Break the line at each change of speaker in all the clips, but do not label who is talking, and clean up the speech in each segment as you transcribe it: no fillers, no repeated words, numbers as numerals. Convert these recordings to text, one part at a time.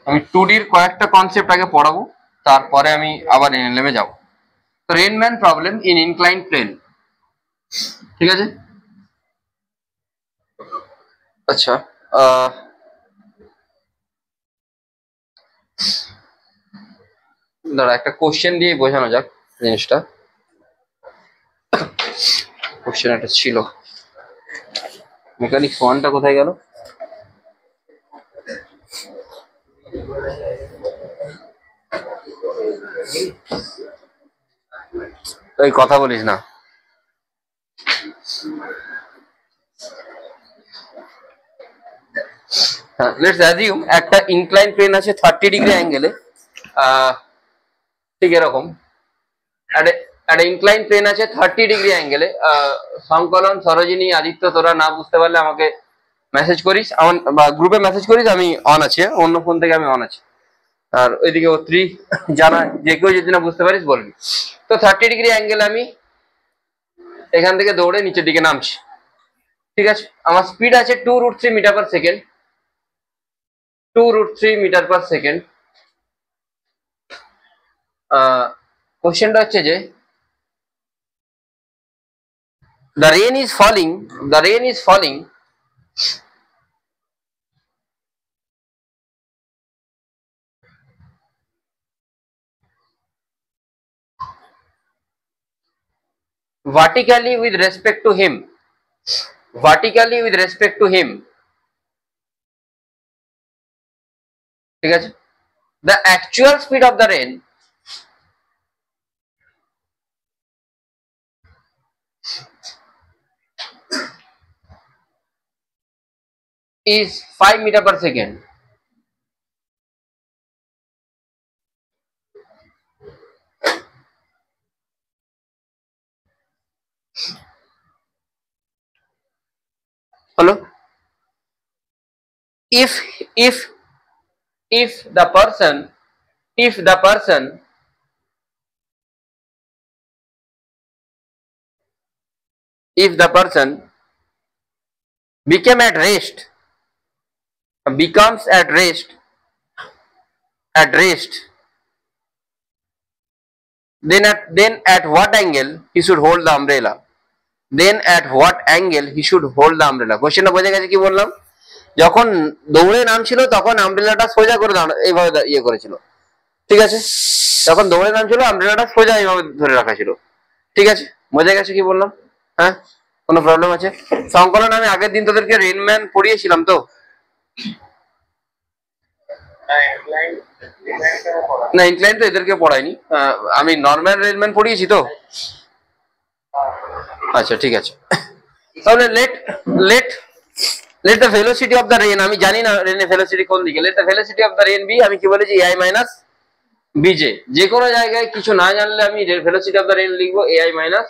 আমি 2D কয়েকটা concept আগে পড়াবো, তারপরে আমি আবার এনএলএম এ যাব। তো রেনম্যান প্রবলেম ইন ইনক্লাইন প্লেন, ঠিক আছে। আচ্ছা, দাঁড়া একটা কোশ্চেন দিয়ে বোঝানো যাক জিনিসটা। কোশ্চেন একটা ছিল, মেকানিক্স ওয়ানটা কোথায় গেল? এই কথা বলিস না। লেটস অ্যাজিউম একটা ইনক্লাইন প্লেন আছে 30 ডিগ্রি অ্যাঙ্গেলে, ঠিক এরকম একটা ইনক্লাইন প্লেন আছে 30 ডিগ্রি অ্যাঙ্গেলে। সংকলন, সরোজিনী, আদিত্য, তোরা না বুঝতে পারলে আমাকে মেসেজ করিস, আমার গ্রুপে মেসেজ করিস, আমি অন আছি, অন্য ফোন থেকে আমি অন আছি। আর ওইদিকে ও3 জানা, যে কেউ যদি না বুঝতে পারিস বলবি। তো 30 ডিগ্রি অ্যাঙ্গেল আমি এখান থেকে দৌড়ে নিচের দিকে নামছি, ঠিক আছে। আমার স্পিড আছে 2√3 metre per second, 2√3 metre per second. কোশ্চেনটা হচ্ছে যে the rain is falling vertically with respect to him, ঠিক আছে। The actual speed of the rain is 5 meter per second. Hello? If the person becomes at rest, then at what angle he should hold the umbrella? কোশ্চেনটা বোঝা গেছে কি বললাম? যখন দৌড়ে নামছিল তখন আমব্রেলাটা সোজা করে এইভাবে ইয়ে করেছিল, ঠিক আছে। যখন দৌড়ে নামছিল আমব্রেলাটা সোজা এইভাবে ধরে রাখা ছিল, ঠিক আছে। বোঝা গেছে কি বললাম? হ্যাঁ, কোনো প্রবলেম আছে? সংকলন আমি আগের দিন তোদেরকে রেনম্যান পড়িয়েছিলাম তো? না, ইনক্লাইন তো এদেরকে পড়াইনি, আমি নর্মাল রেনম্যান পড়িয়েছি তো। আচ্ছা ঠিক আছে, তাহলে let the velocity of the rain, আমি জানি না রেনের ভেলোসিটি কোন দিকে। Let the velocity of the rain be, আমি কি বলেছি, এআই মাইনাস বিজে। যে কোনো জায়গায় কিছু না জানলে আমি ভেলোসিটি অফ দ্য রেন লিখবো এআই মাইনাস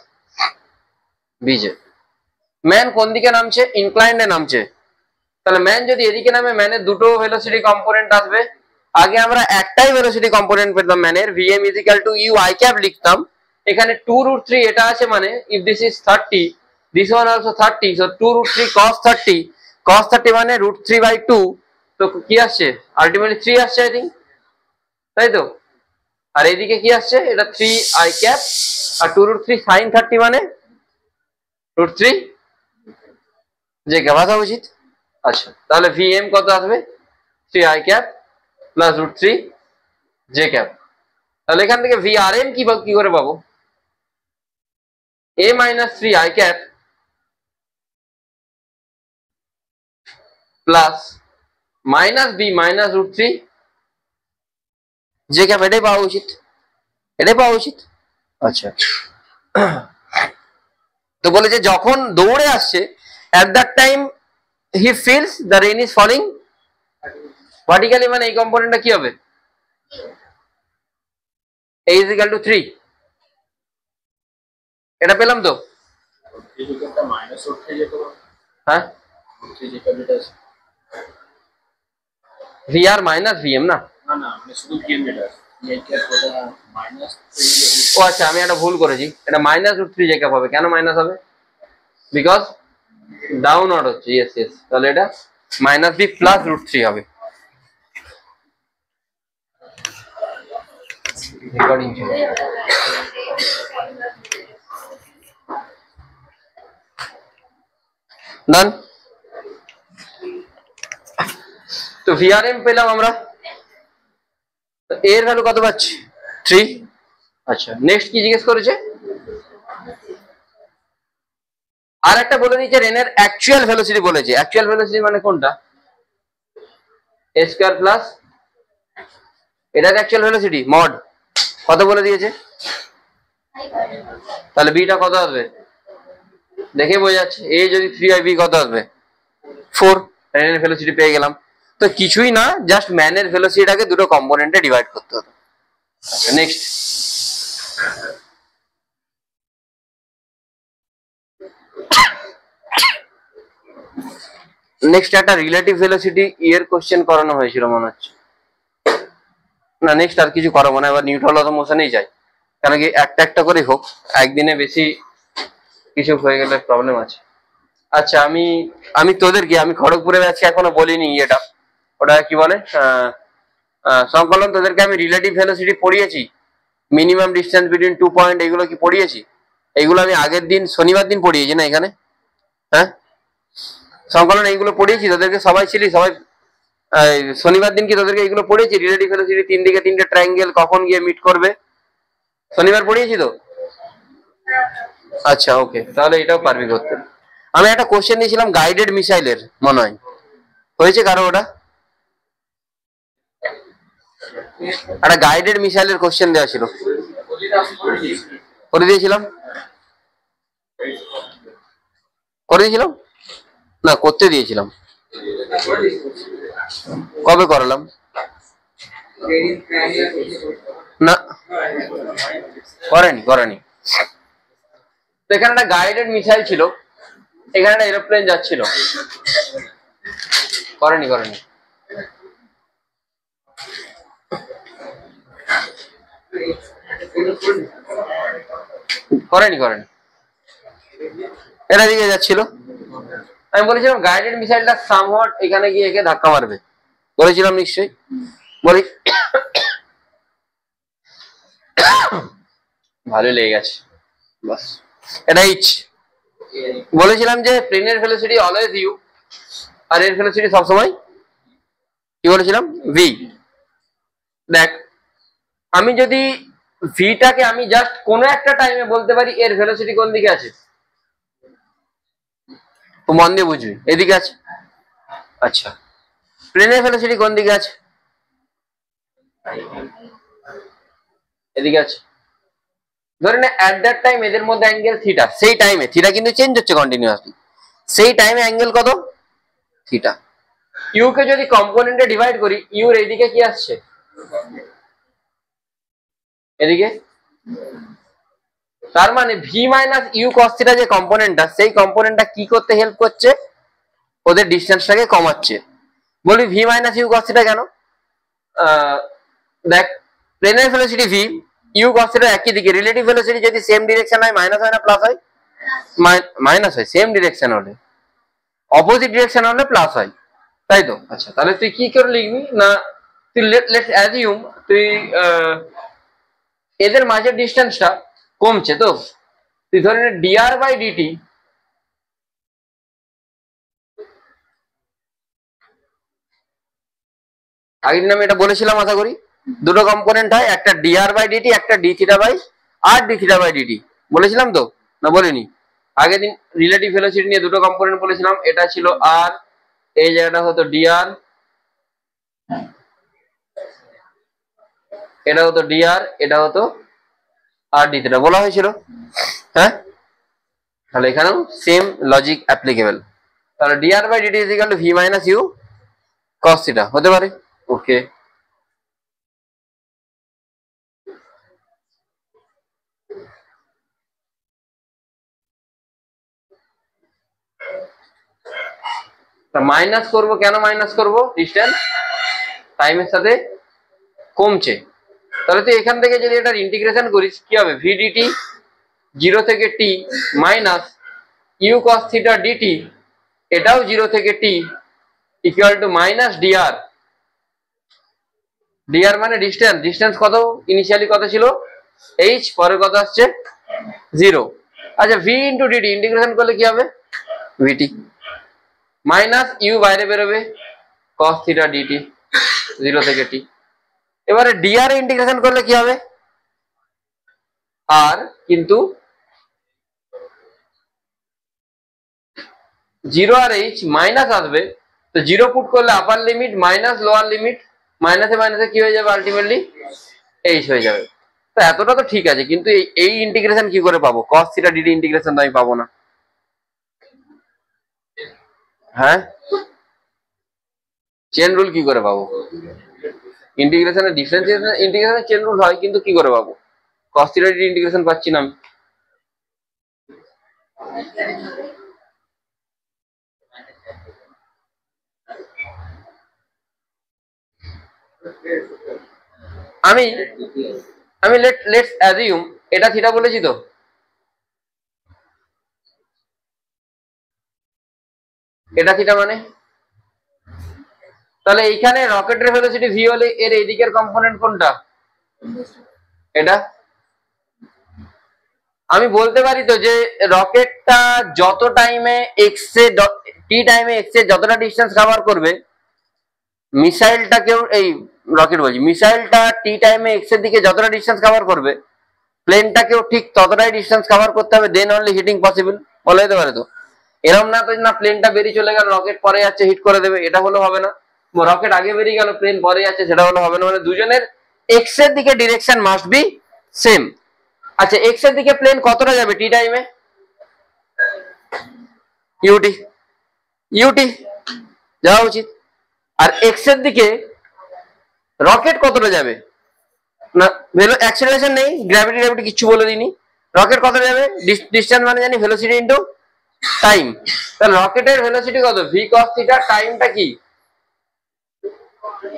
বিজে। ম্যান কোন দিকে নামছে? ইনক্লাইন্ডে নামছে। তাহলে ম্যান যদি এদিকে নামে, ম্যানের দুটো ভেলোসিটি কম্পোনেন্ট আসবে। আগে আমরা একটাই ভেলোসিটি কম্পোনেন্ট পেতাম ম্যানের, VM is equal to U I cap লিখতাম। এখানে 2√3 এটা আছে, মানে if this is 30, this one also 30, so 2√3 cos 30 মানে √3/2। তো কি আসছে? আলটিমেটলি 3 আসছে আই থিঙ্ক, তাই তো। আর এইদিকে কি আসছে? এটা 3i ক্যাপ, আর 2√3 sin 30 মানে √3 যে ক্যাপ আসা উচিত। আচ্ছা, তাহলে ভিএম কত আসবে? 3i cap plus √3 J cap. তাহলে এখান থেকে ভিআরএম কি করে পাবো? a minus 3i cap plus minus B minus √3 J cap, এটাই পাওয়া উচিত। আচ্ছা, তো বলেছে যখন দৌড়ে আসছে, at that time he feels the rain is falling vertically, মানে এই কম্পোনেন্টটা কি হবে? a is equal to 3, এটা পেলাম তো? হ্যাঁ, ভিআর মাইনাস ভিএম না, শুধু ভিএম যেটা ও আচ্ছা, আমি একটা ভুল করেছি, এটা -√3 জ্যাকব হবে। কেন মাইনাস হবে? বিকজ ডাউনওয়ার্ড হচ্ছে। ইয়েস ইয়েস, তাহলে এটা -b +√3 হবে। রেকর্ডিং চলছে। ডান। তো VRM পেলাম আমরা, এর ভ্যালু কত পাচ্ছি? 3। আচ্ছা, নেক্সট কি জিজ্ঞেস করেছে? আর একটা বলে দিয়েছে রেনের অ্যাকচুয়াল ভেলোসিটি বলেছে। অ্যাকচুয়াল ভেলোসিটি মানে কোনটা? a² প্লাস এটার অ্যাকচুয়াল ভেলোসিটি মড কত বলে দিয়েছে? তাহলে বিটা কত আসবে? দেখে বোঝা যাচ্ছে, এ যদি 3 হয়, বি কত আসবে? 4। রেনের ভেলোসিটি পেয়ে গেলাম। তো কিছুই না, জাস্ট ম্যানের ভেলোসিটিটাকে দুটো কম্পোনেন্টে ডিভাইড করতে হবে। আচ্ছা, নেক্সট। নেক্সট একটা রিলেটিভ ভেলোসিটি এর কোশ্চেন করানো হয়েছিল মনে হচ্ছে। না, নেক্সট আর কিছু করাবো না, এবার নিউট্রাল মোশনেই যাই। কারণ কি একটা একটা করে হোক, একদিনে বেশি কিছু হয়ে গেলে প্রবলেম আছে। আচ্ছা, আমি তোদেরকে, আমি খড়গপুরে আছি এখনো বলিনি এটা, ওটা কি বলে সংকলন, তোদেরকে আমি রিলেটিভ ভেলোসিটি পড়িয়েছি, মিনিমাম ডিস্টেন্স বিটুইন 2 পয়েন্ট, এগুলো কি পড়িয়েছি? এইগুলো আমি আগের দিন শনিবার দিন পড়িয়েছি না এখানে? হ্যাঁ সংকলন, এইগুলো পড়িয়েছি তোদেরকে, সবাই ছিলি, সবাই শনিবার দিন কি তোদেরকে এইগুলো পড়িয়েছি? রিলেটিভ ভেলোসিটি 3 দিকে 3টে ট্রায়াঙ্গেল কখন গিয়ে মিট করবে, শনিবার পড়িয়েছি তো? আচ্ছা ওকে, তাহলে এটাও পারবি করতে। আমি একটা কোশ্চেন দিয়েছিলাম গাইডেড মিসাইলের, মনে হয় হয়েছে কারো ওটা? একটা গাইডেড মিসাইলের কোশ্চেন দেওয়া ছিল, করে দিয়েছিলাম না, করতে দিয়েছিলাম। কবে করালাম? না, করেনি। তো এখানে একটা গাইডেড মিসাইল ছিল, এখানে একটা এরোপ্লেন যাচ্ছিল, করেনি। এটা দিকে যাচ্ছিল, আমি বলেছিলাম গাইডেড মিসাইলটা সামহাট এখানে গিয়ে একে ধাক্কা মারবে, বলেছিলাম নিশ্চয়ই, বলি ভালো লেগে গেছে বাস। এটা ইচ বলেছিলাম যে প্লেনের ভেলোসিটি অলওয়েজ ইউ, আর এর ভেলোসিটি সবসময় কি বলেছিলাম? ভি। দেখ, আমি যদি ভিটাকে আমি জাস্ট কোনো একটা টাইমে বলতে পারি এর ভেলোসিটি কোন দিকে আছে, তো মন দিয়ে বুঝবি, এদিকে আছে। আচ্ছা, প্লেনের ভেলোসিটি কোন দিকে আছে? এদিকে আছে। ধরে নে অ্যাট দ্যাট টাইম এদের মধ্যে অ্যাঙ্গেল থিটা, সেই টাইমে থিটা কিন্তু চেঞ্জ হচ্ছে কন্টিনিউয়াসলি, সেই টাইমে অ্যাঙ্গেল কত? থিটা। ইউ কে যদি কম্পোনেন্টে ডিভাইড করি, ইউর এইদিকে কি আসছে? এদিকে। তার মানে V minus U cos theta যে কম্পোনেন্টটা, সেই কম্পোনেন্টটা কি করতে হেল্প করছে? ওদের ডিস্টেন্সটাকে কমাচ্ছে। বলবি V minus U cos theta কেন? দেখ, প্লেনের velocity V, U cos theta একই দিকে, রিলেটিভ ভেলোসিটি যদি সেম ডিরেকশন হয়, মাইনাস হয় না প্লাস হয়? মাইনাস হয়। সেম ডিরেকশন হলে, অপোজিট ডিরেকশন হলে প্লাস হয়, তাই তো? আচ্ছা, তাহলে তুই কি করে লিখবি না, তুই লেটস অ্যাজিউম তুই এদের মাঝের ডিস্টেন্সটা কমছে, তো তুই ধরে নে ডিআর বাই ডিটি, আগের দিন আমি এটা বলেছিলাম আশা করি, দুটো কম্পোনেন্ট হয়, একটা ডিআর বাই ডিটি, একটা D theta by R D theta by DT, বলেছিলাম তো না বলিনি? আগের দিন রিলেটিভ ভেলোসিটি নিয়ে দুটো কম্পোনেন্ট বলেছিলাম, এটা ছিল আর, এই জায়গাটা হতো ডিআর, এটা হতো ডিআর, এটা হতো আর ডি থিটা বলা হয়েছিল। হ্যাঁ, তাহলে এখানেও সেম লজিক অ্যাপ্লিকেবল। তাহলে DR by DT is equal to V minus U cos theta হতে পারে। ওকে, মাইনাস করব, কেন মাইনাস করব? ডিস্টেন্স টাইমের সাথে কমছে, তাহলে তুই এখান থেকে যদি এটার ইন্টিগ্রেশন করিস কি হবে, ভি ডিটি 0 থেকে T minus U cos theta DT, এটাও 0 থেকে T equal to minus DR. DR মানে ডিস্টেন্স, ডিস্টেন্স কত ইনিশিয়ালি কত ছিল এইচ, পরে কত আসছে 0। আচ্ছা ভি ইন্টু ডিটি ইন্টিগ্রেশন করলে কি হবে ভিটি মাইনাস ইউ বাইরে বেরোবে কস থিটা ডিটি 0 থেকে টি। এবারে ডিআর ইন্টিগ্রেশন করলে কি হবে আর, কিন্তু 0 আর এইচ মাইনাস আসবে, তো 0 পুট করলে আপার লিমিট মাইনাস লোয়ার লিমিট, মাইনাসে মাইনাসে কি হয়ে যাবে আলটিমেটলি এইচ হয়ে যাবে। তো এতটা তো ঠিক আছে, কিন্তু এই ইন্টিগ্রেশন কি করে পাবো, কস থিটা ডিটি ইন্টিগ্রেশন তো আমি পাবো না। হ্যাঁ চেন রুল কি করে পাবো, ইন্টিগ্রেশনের ডিফারেন্সিয়েশন ইন্টিগ্রেশনের চেন রুল হয়, কিন্তু কি করে পাবো, কস থিটা ডিটি ইন্টিগ্রেশন পাচ্ছি না আমি। আমি লেটস অ্যাজিউম এটা থিটা বলেছি, তো এটা থিটা মানে, তাহলে এইখানে রকেটের ভেলোসিটি ভি হলে এর এইদিকের কম্পোনেন্ট কোনটা, এটা। আমি বলতে পারি তো যে রকেটটা যত টাইমে এক্স এ টি টাইমে এক্স এ যতটা ডিস্টেন্স কভার করবে, মিসাইলটাকেও এই রকেট বলছি, মিসাইলটা টি টাইমে এক্স এর দিকে যতটা ডিস্টেন্স কভার করবে, প্লেনটাকেও ঠিক ততটাই ডিস্টেন্স কভার করতে হবে, দেন অনলি হিটিং পসিবল। বলা যেতে পারে তো, এরকম না তো না প্লেনটা বেরিয়ে চলে গেল রকেট পরে যাচ্ছে হিট করে দেবে, এটা হলো হবে না। রকেট আগে বেরিয়ে গেল প্লেন পরে যাচ্ছে, সেটা হলো হবে না। মানে দুজনের এক্স এর দিকে ডিরেকশন মাস্ট বি সেম। আচ্ছা এক্স এর দিকে প্লেন কতটা যাবে টি টাইমে, ইউটি, ইউটি যাওয়া উচিত। আর এক্স এর দিকে রকেট কতটা যাবে না, অ্যাক্সেলারেশন নেই, গ্র্যাভিটি গ্র্যাভিটি কিছু বলে দিইনি, রকেট কতটা যাবে ডিস্টেন্স মানে জানি ভেলোসিটি ইনটু টাইম। তাহলে রকেটের ভেলোসিটি কত, ভি কস থিটা, টাইমটা কি,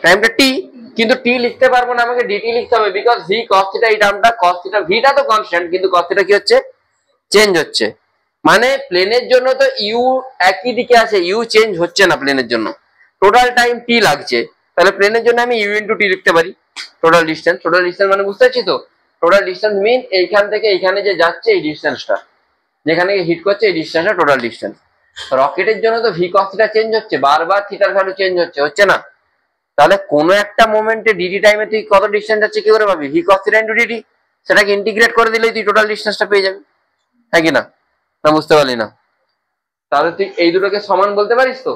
টাইমটা টি, কিন্তু টি লিখতে পারবো না, আমাকে ডিটি লিখতে হবে, বিকজ ভি কস থিটা, এই টার্মটা কস থিটা, ভিটা তো কনস্ট্যান্ট কিন্তু কস থিটা কি হচ্ছে চেঞ্জ হচ্ছে। মানে প্লেনের জন্য তো ইউ একই দিকে আছে, ইউ চেঞ্জ হচ্ছে না প্লেনের জন্য, টোটাল টাইম টি লাগছে। তাহলে প্লেনের জন্য আমি ইউ ইন্টু টি লিখতে পারি, টোটাল ডিস্টেন্স। টোটাল ডিস্টেন্স মানে বুঝতে পারছি তো, টোটাল ডিস্টেন্স মিন এইখান থেকে এইখানে যে যাচ্ছে এই ডিস্টেন্সটা, যেখানে হিট করছে এই ডিস্টেন্সটা টোটাল ডিস্টেন্স। রকেটের জন্য তো ভি কস থিটা চেঞ্জ হচ্ছে, বারবার থিটার ভ্যালু চেঞ্জ হচ্ছে, হচ্ছে না। তাহলে কোনো একটা মোমেন্টে ডিডি টাইমে তুই কত ডিস্টেন্স যাচ্ছে কি করে পাবি, V cos theta into DD, সেটাকে ইন্টিগ্রেট করে দিলেই তুই টোটাল ডিস্টেন্সটা পেয়ে যাবি, হ্যাঁ কি না? না বুঝতে পারলি না? তাহলে তুই এই দুটোকে সমান বলতে পারিস তো,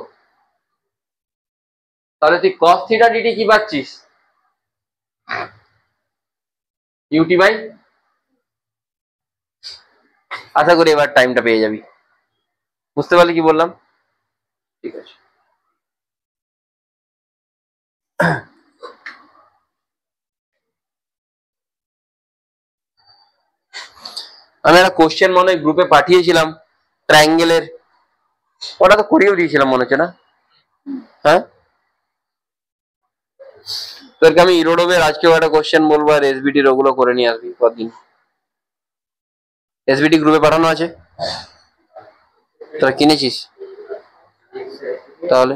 তাহলে তুই কস থিটা ডিডি কি পাচ্ছিস, ইউটি বাই, আশা করি এবার টাইমটা পেয়ে যাবি। বুঝতে পারলি কি বললাম? ঠিক আছে। আমি একটা কোশ্চেন মনে হয় গ্রুপে পাঠিয়েছিলাম ট্রায়াঙ্গেলের, ওটা তো করিয়েও দিয়েছিলাম মনে হচ্ছে না, হ্যাঁ তোকে আমি ইরোডোবের আজকেও একটা কোশ্চেন বলবো, আর এসবিটির ওগুলো করে নিয়ে আসবি কদিন, এসবিটি গ্রুপে পাঠানো আছে, তোরা কিনেছিস তাহলে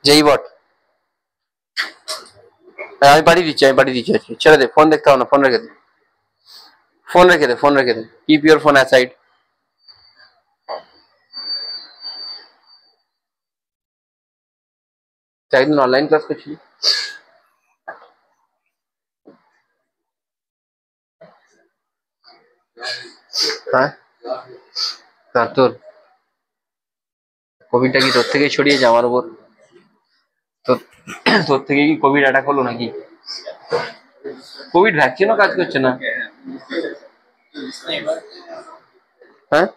যেই বট, আমি পাঠিয়ে দিচ্ছি, আমি পাঠিয়ে দিচ্ছি আজকে, ছেড়ে দে, ফোন দেখতে হবে না, ফোন রেখে দে, ফোন রেখে দে, ফোন রেখে দে, কিপ ইউর ফোন অ্যাসাইড। একদিন অনলাইন ক্লাস করছিলি, হ্যাঁ তার তোর কোভিডটা কি তোর থেকেই ছড়িয়েছে আমার উপর, তোর তোর থেকে কি কোভিড অ্যাটাক হলো নাকি? কোভিড ভ্যাকসিনও কাজ করছে না, হ্যাঁ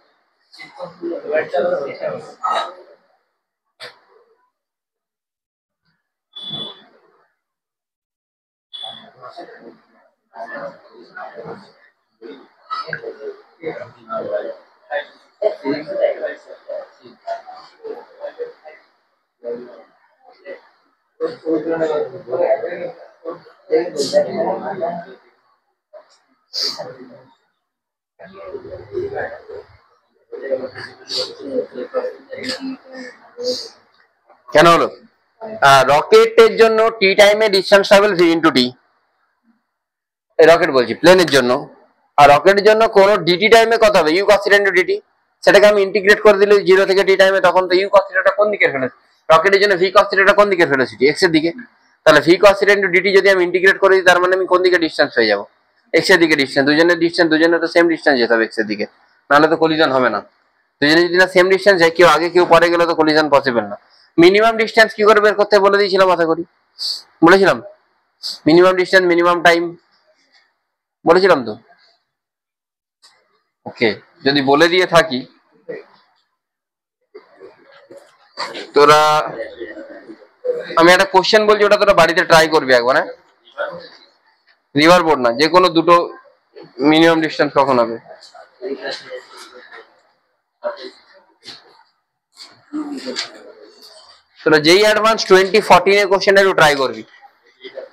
কেন হলো? রকেটের জন্য টি টাইমে distance travel V into T, rocket বলছি প্লেনের জন্য। আর রকেটের জন্য কোনো ডিটি টাইমে কত হবে? U cos theta into DT. সেটাকে আমি ইন্টিগ্রেট করে দিলে 0 থেকে টি টাইমে, তখন তো ইউ কস থিটাটা কোন দিকে ফেলে, রকেটের জন্য ভি কস থিটাটা কোন দিকে ভেলোসিটি, এক্স এর দিকে। তাহলে V cos theta into DT যদি আমি ইন্টিগ্রেট করে দিই, তার মানে আমি কোন দিকে ডিস্টেন্স হয়ে যাবো? এক্স এর দিকে ডিস্টেন্স। দুজনের তো সেম ডিস্টেন্স যেতে হবে এক্স এর দিকে, নাহলে তো কলিজন হবে না। দুজনে যদি না সেম ডিস্টেন্স যায়, কেউ আগে কেউ পরে গেলে তো কলিজন পসিবল না। মিনিমাম ডিস্টেন্স কি করে বের করতে বলে দিয়েছিলাম, আশা করি বলেছিলাম। মিনিমাম ডিস্টেন্স, মিনিমাম টাইম বলেছিলাম তো। ওকে, যদি বলে দিয়ে থাকি তোরা, আমি একটা কোশ্চেন বলছি, ওটা তোরা বাড়িতে ট্রাই করবি একবার। হ্যাঁ, রিভার বোর্ড না, যে কোনো দুটো মিনিমাম ডিস্টেন্স কখন হবে। তোরা যেই অ্যাডভান্স 2014 এর কোশ্চেনটা একটু ট্রাই করবি।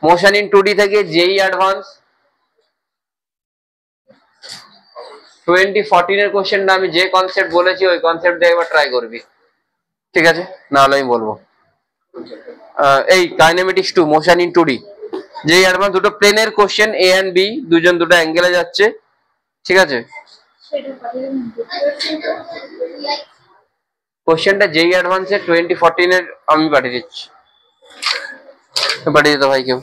মোশন ইন 2D থেকে যেই অ্যাডভান্স 2014 এর কোশ্চেনটা, আমি যে কনসেপ্ট বলেছি ওই কনসেপ্ট দিয়ে একবার ট্রাই করবি, ঠিক আছে? না হলে আমি বলবো। এই কাইনেমেটিক্স 2 মোশন ইন 2D, যেই অ্যাডভান্স দুটো প্লেনের কোশ্চেন, এ এন্ড বি দুজন দুটো অ্যাঙ্গেলে যাচ্ছে, ঠিক আছে? কোশ্চেনটা যেই অ্যাডভান্সের 2014 এর আমি পাঠিয়ে দিচ্ছি। পাঠিয়ে দিত ভাই কেউ,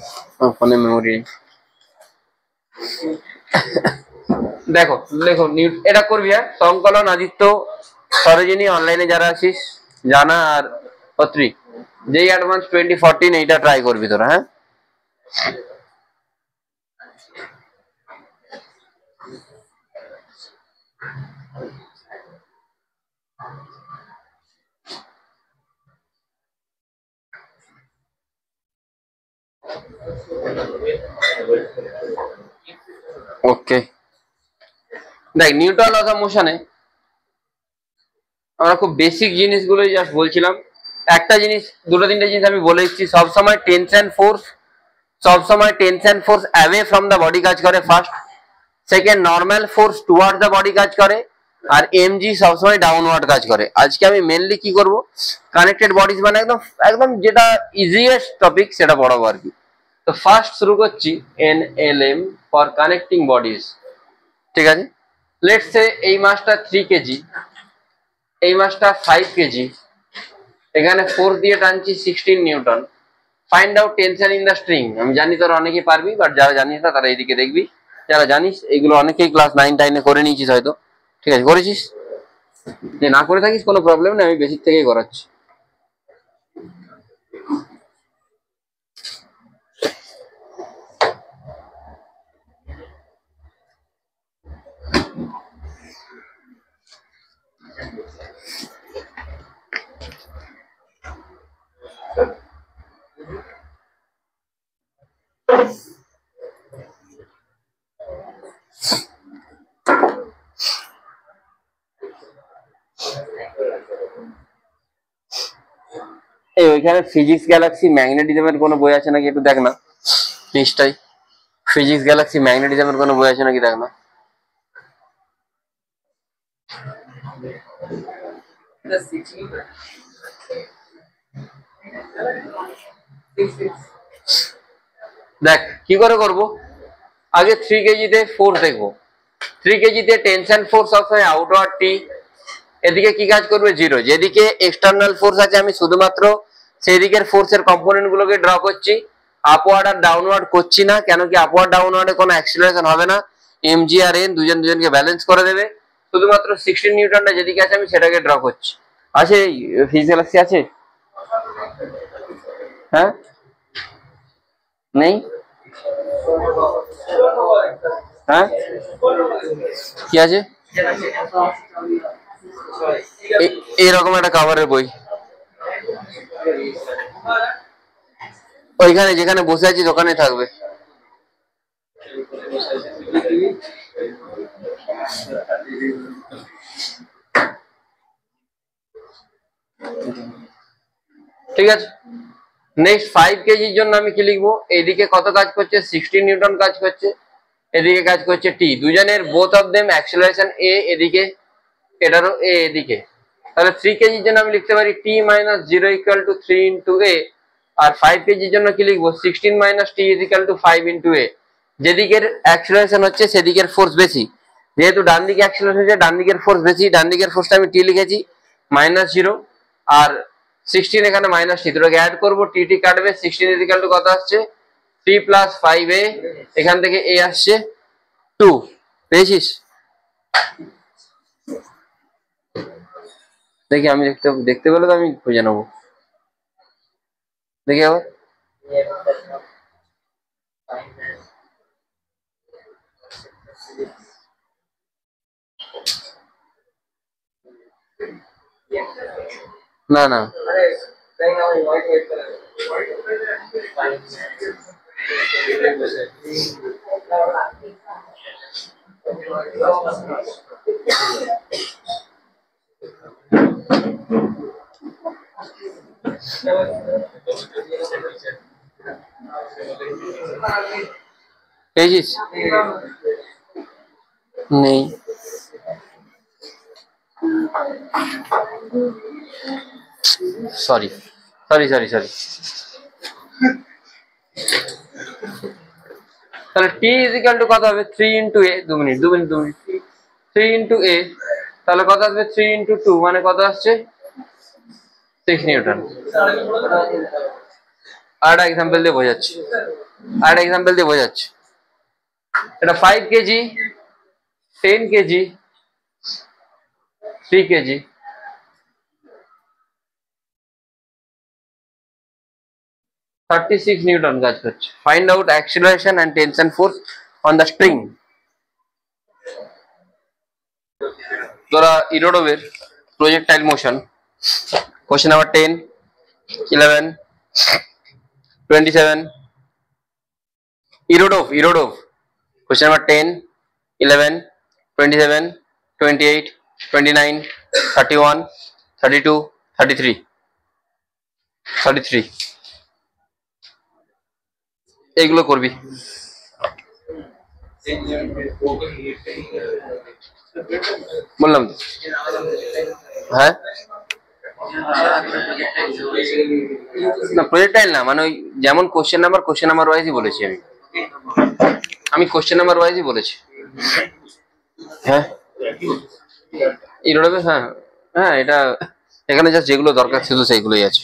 ফোনে মেমোরি। দেখো দেখো এটা করবি। হ্যাঁ, সংকলন, আদিত্য, সরোজিনী, অনলাইনে যারা আছিস, জানা আর পত্রী, যেই অ্যাডভান্স 2014 এইটা ট্রাই করবি তোরা। হ্যাঁ, ওকে। দেখ, নিউটন অফ মোশনে আমরা খুব বেসিক জিনিসগুলোই জাস্ট বলছিলাম। একটা জিনিস, দুটো তিনটে জিনিস আমি বলে দিচ্ছি। সবসময় tension force away from the body কাজ করে first. Second, normal force toward the body কাজ করে। আর এমজি সবসময় ডাউনওয়ার্ড কাজ করে। আজকে আমি মেনলি কি করব, কানেক্টেড বডিজ, মানে একদম একদম যেটা ইজিয়েস্ট টপিক সেটা পড়াবো আর কি। তো ফার্স্ট শুরু করছি এনএলএম ফর কানেক্টিং বডিজ, ঠিক আছে? লেটস সে এই মাসটা 3 কেজি, এই মাসটা 5 কেজি, এখানে ফোর্স দিয়ে টানছি 16 Newton. Find out tension in the string. আমি জানি তোরা অনেকেই পারবি, বাট যারা জানিস না তারা এইদিকে দেখবি। যারা জানিস এগুলো অনেকেই ক্লাস 9-10 করে নিয়েছিস হয়তো, ঠিক আছে? করেছিস? যে না করে থাকিস কোনো প্রবলেম নেই, আমি বেসিক থেকেই করাচ্ছি। এই ওইখানে ফিজিক্স গ্যালাক্সি ম্যাগনেটিজমের কোনো বই আছে নাকি একটু দেখ না, নিশ্চয়ই ফিজিক্স গ্যালাক্সি ম্যাগনেটিজমের কোনো বই আছে নাকি দেখ না। দেখ কি করে করব, আগে 3 কেজিতে ফোর্স দেখবো। 3 কেজিতে টেনশন ফোর্স সবসময় আউটওয়ার্ড টি, এদিকে কি কাজ করবে? 0। যেদিকে এক্সটার্নাল ফোর্স আছে আমি শুধুমাত্র সেই দিকের ফোর্সের কম্পোনেন্ট গুলোকে ড্র করছি, আপওয়ার্ড আর ডাউনওয়ার্ড করছি না। কেন কি আপওয়ার্ড ডাউনওয়ার্ডে কোনো অ্যাক্সিলারেশন হবে না, এমজি আর এন দুজন দুজনকে ব্যালেন্স করে দেবে। শুধুমাত্র 16 নিউটনটা যেদিকে আছে আমি সেটাকে ড্র করছি। আছে ফিজিক্স আছে? হ্যাঁ, নেই? হ্যাঁ, কি আছে? এরকম একটা কাভারের বই, ওইখানে যেখানে বসে আছি দোকানে থাকবে। ঠিক আছে, নেক্সট 5 কেজির জন্য আমি কি লিখবো, এইদিকে কত কাজ করছে 16 নিউটন কাজ করছে, এদিকে কাজ করছে টি, দুজনের বোথ অফ দেম অ্যাক্সেলারেশন এ, এদিকে এটারও এ এদিকে, তাহলে 3 কেজির জন্য আমি লিখতে পারি T minus 0 equal to 3 into A, আর 5 কেজির জন্য কি লিখবো 16 minus T is equal to 5 into A. যেদিকের অ্যাক্সেলারেশন হচ্ছে সেদিকের ফোর্স বেশি, যেহেতু ডান দিকে অ্যাক্সেলারেশন হচ্ছে ডান দিকের ফোর্স বেশি, ডান দিকের ফোর্সটা আমি টি লিখেছি -0 আর 16 এখানে মাইনাস টি, দুটোকে অ্যাড করবো, টি টি কাটবে, 16 ইজ ইকুয়াল টু কত আসছে 3 প্লাস 5a, এখান থেকে a আসছে 2, পেয়েছিস? দেখি আমি দেখতে পেলে তো আমি খুঁজে নেবো, দেখি আবার না না পেয়েছিস? নেই। সরি সরি সরি সরি, তাহলে টি ইজ ইকুয়াল টু কত হবে 3 ইন্টু এ, 2 মিনিট 3 ইন্টু এ, তাহলে কত আসবে 3 ইন্টু 2 মানে কত আসছে 6 নিউটন। আর এক্সাম্পল দিয়ে বোঝাচ্ছি, এটা 5 কেজি, 10 কেজি, 3 কেজি, নিউটন কাজ করছে। Find out acceleration and tension force on the string. তোরা ইরোডোভের projectile motion question number 10, 11, 27, Irodov question number 10, 11, 27, 28, 29, 31, 32, 33 এইগুলো করবি। বললাম তো, হ্যাঁ না প্রজেক্টাইল না, মানে ওই যেমন কোশ্চেন নাম্বার ওয়াইজই বলেছি আমি কোশ্চেন নাম্বার ওয়াইজই বলেছি। হ্যাঁ ইরোডোভে, হ্যাঁ হ্যাঁ, এটা এখানে জাস্ট যেগুলো দরকার শুধু সেইগুলোই আছে,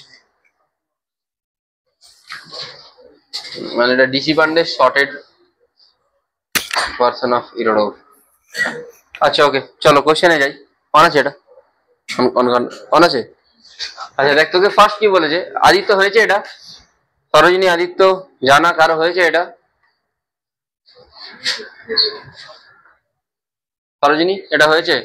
মানে এটা ডিসি পান্ডের শর্টেড ভার্সন অফ ইরোডোভ। আচ্ছা ওকে, চলো কোশ্চেনে যাই। অন আছে এটা, অন আছে। আচ্ছা দেখ, তোকে ফার্স্ট কি বলেছে, আদিত্য হয়েছে এটা, সরোজিনী, আদিত্য, জানা, কারো হয়েছে এটা? সরোজিনী এটা হয়েছে?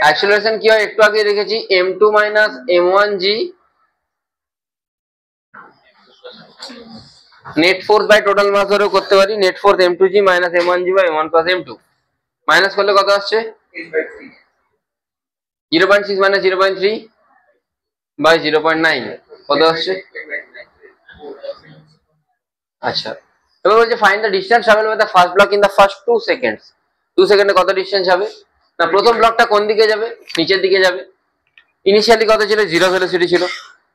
অ্যাক্সেলারেশন কি হয় একটু আগে দেখেছি, m2 minus m1g net force by total mass ধরেও করতে পারি, net force m2g minus m1g by m1 plus m2, minus করলে কত আসছে 0.6 মাইনাস 0.3 বাই 0.9, কত আসছে? আচ্ছা এবার বলছে find the distance travel by the first block in the first 2 seconds. 2 সেকেন্ডে কত ডিসটেন্স যাবে? না প্রথম ব্লকটা কোন দিকে যাবে, নিচের দিকে যাবে। ইনিশিয়ালি কত ছিল, 0 ভেলোসিটি ছিল।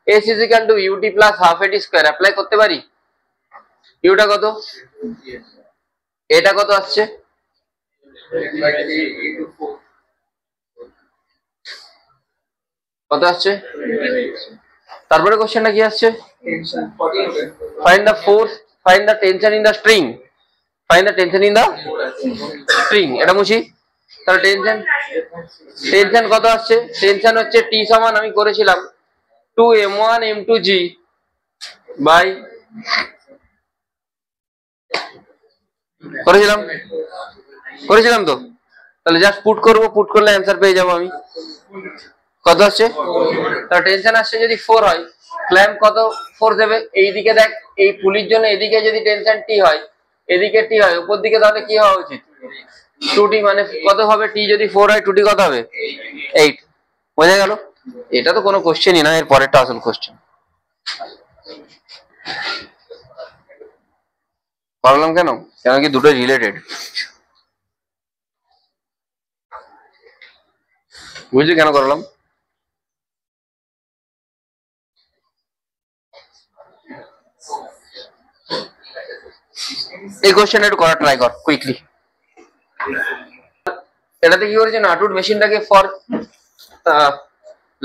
s is equal to ut plus half at square apply করতে পারি। ইউটা কত, এটা কত আসছে, কত আসছে? তারপরে কোশ্চেনটা কি আসছে, find the force, find the tension in the string, এটা মুছি। তাহলে টেনশন কত আসছে, টেনশন হচ্ছে টি সমান আমি করেছিলাম 2m1 m2g বাই, করেছিলাম তো, তাহলে জাস্ট পুট করবো, পুট করলে অ্যান্সার পেয়ে যাবো আমি। কত আসছে, তাহলে টেনশন আসছে যদি 4 হয়, ক্ল্যাম্প কত ফোর্স দেবে, এইদিকে দেখ, এই পুলির জন্য এদিকে যদি টেনশন টি হয় এদিকে টি হয়, উপর দিকে তাহলে কি হওয়া উচিত 2t, মানে কত হবে টি যদি 4 হয় 2t কত হবে 8। বোঝা গেল? এটা তো কোনো কোশ্চেনই না, এর পরেরটা আসল কোশ্চেন। পারলাম কেন? কেন কি দুটো রিলেটেড, বুঝলি কেন করলাম? এই কোশ্চেন একটু করা ট্রাই কর কুইকলি। এটাতে কি করেছে, নাটুর মেশিনটাকে for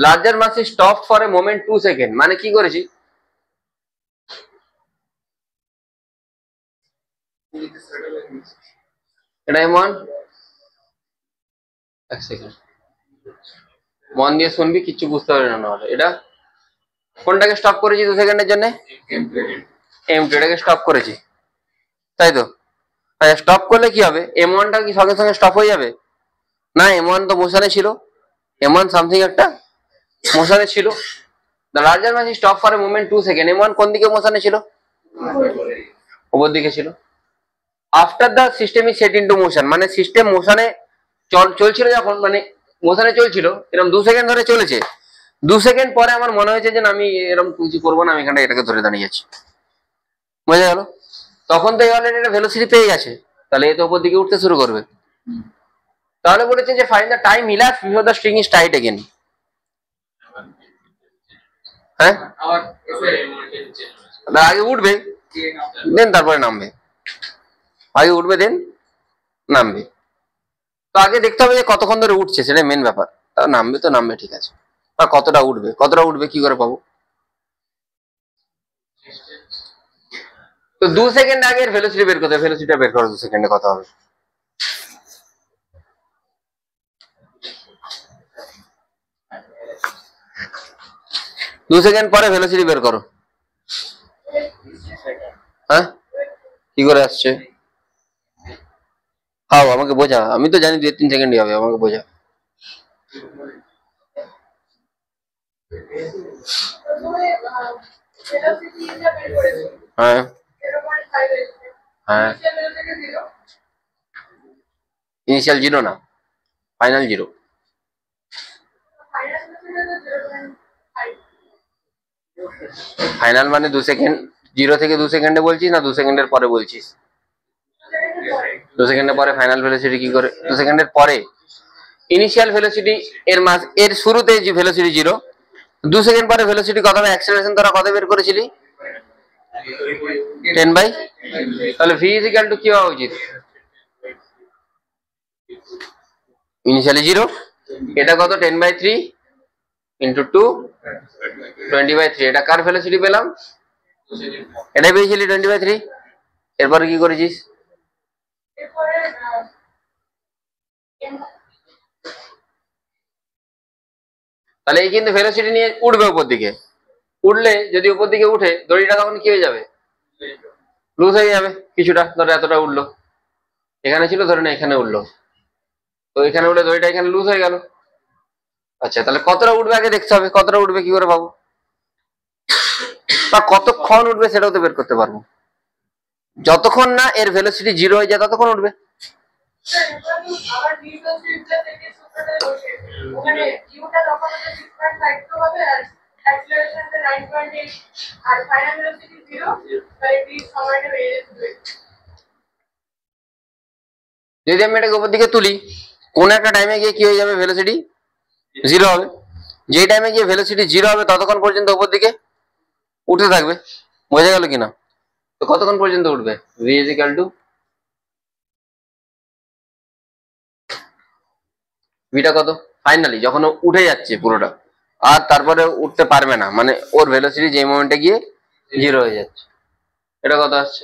larger mass stop for a moment 2 second, মানে কি করেছি, এটা এমন, এক সেকেন্ড মন দিয়ে শুনবি, কিচ্ছু বুঝতে পারবি না নাহলে। এটা কোনটাকে স্টপ করেছি 2 সেকেন্ডের জন্য, M2 এটাকে স্টপ করেছি, তাই তো? আচ্ছা স্টপ করলে কি হবে, M1টা কি সঙ্গে সঙ্গে স্টপ হয়ে যাবে? না, M1 তো মোশনে ছিল, M1 সামথিং একটা মোশনে ছিল। The larger mass stop for a moment 2 second, M1 কোন দিকে মোশনে ছিল, উপর দিকে ছিল। After the system is set into motion, মানে সিস্টেম মোশনে চলছিল যখন, মানে মোশনে চলছিল এরকম 2 সেকেন্ড ধরে চলেছে, 2 সেকেন্ড পরে আমার মনে হয়েছে যে আমি এরকম কিছু করবো না, আমি এখানটা এটাকে ধরে দাঁড়িয়ে যাচ্ছি। বোঝা গেল? তখন তো অলরেডি এটা ভেলোসিটি পেয়ে গেছে, তাহলে এ তো উপর দিকে উঠতে শুরু করবে। তাহলে বলেছে যে find the time elapsed before the string is tight again. হ্যাঁ, আগে উঠবে দেন তারপরে নামবে, আগে উঠবে দেন নামবে। তো আগে দেখতে হবে যে কতক্ষণ ধরে উঠছে, সেটা মেন ব্যাপার। তা নামবে তো নামবে, ঠিক আছে, আর কতটা উঠবে, কতটা উঠবে কি করে পাবো? তো 2 সেকেন্ড আগে ভেলোসিটি বের করতে, ভেলোসিটি বের করো 2 সেকেন্ডে কত হবে। দু সেকেন্ড পরে ভেলোসিটি বের করো। হ্যাঁ, কি করে আসছে? হাও, আমাকে বোঝা, আমি তো জানি 2-3 সেকেন্ডই হবে, আমাকে বোঝা। হ্যাঁ হ্যাঁ, ইনিশিয়াল 0 না, ফাইনাল 0। ফাইনাল মানে 2 সেকেন্ড, 0 থেকে 2 সেকেন্ডে বলছিস না 2 সেকেন্ডের পরে বলছিস? 2 সেকেন্ডের পরে ফাইনাল ভেলোসিটি কি করে, 2 সেকেন্ডের পরে ইনিশিয়াল ভেলোসিটি এর মাস এর শুরুতে যে ভেলোসিটি 0, 2 সেকেন্ড পরে ভেলোসিটি কত হবে, অ্যাক্সেলারেশন তোরা কত বের করেছিলি 10/, তাহলে v ইকুয়াল টু কি হওয়া উচিত, ইনিশিয়ালি 0, এটা কত 10/3 ইন্টু 2 20/3, এটা কার ভেলোসিটি পেলাম, এটাই পেয়েছিলি 20/3। এরপরে কি করেছিস, তাহলে এই কিন্তু ভেলোসিটি নিয়ে উঠবে উপর দিকে, উঠলে যদি উপর দিকে উঠে দড়িটা তখন কি হয়ে যাবে, লুজ হয়ে যাবে কিছুটা, ধরো এতটা উঠলো, এখানে ছিল ধরে না এখানে উঠলো, তো এখানে উঠলে দড়িটা এখানে লুজ হয়ে গেল। আচ্ছা তাহলে কতটা উঠবে আগে দেখতে হবে, কতটা উঠবে কি করে পাবো, বা কতক্ষণ উঠবে সেটাও তো বের করতে পারবো। যতক্ষণ না এর ভেলোসিটি 0 হয়ে যায় ততক্ষণ উঠবে। যদি আমি এটাকে উপর দিকে তুলি, কোন একটা টাইমে গিয়ে কি হয়ে যাবে, ভেলোসিটি 0 হবে। যে টাইমে গিয়ে ভেলোসিটি 0 হবে ততক্ষণ পর্যন্ত উপর দিকে উঠতে থাকবে। বোঝা গেল কিনা? তো কতক্ষণ পর্যন্ত উঠবে, v ইকুয়াল টু, ভিটা কত ফাইনালি যখন উঠে যাচ্ছে পুরোটা, আর তারপরে উঠতে পারবে না, মানে ওর ভেলোসিটি যে মোমেন্টে গিয়ে 0 হয়ে যাচ্ছে, এটা কত আসছে,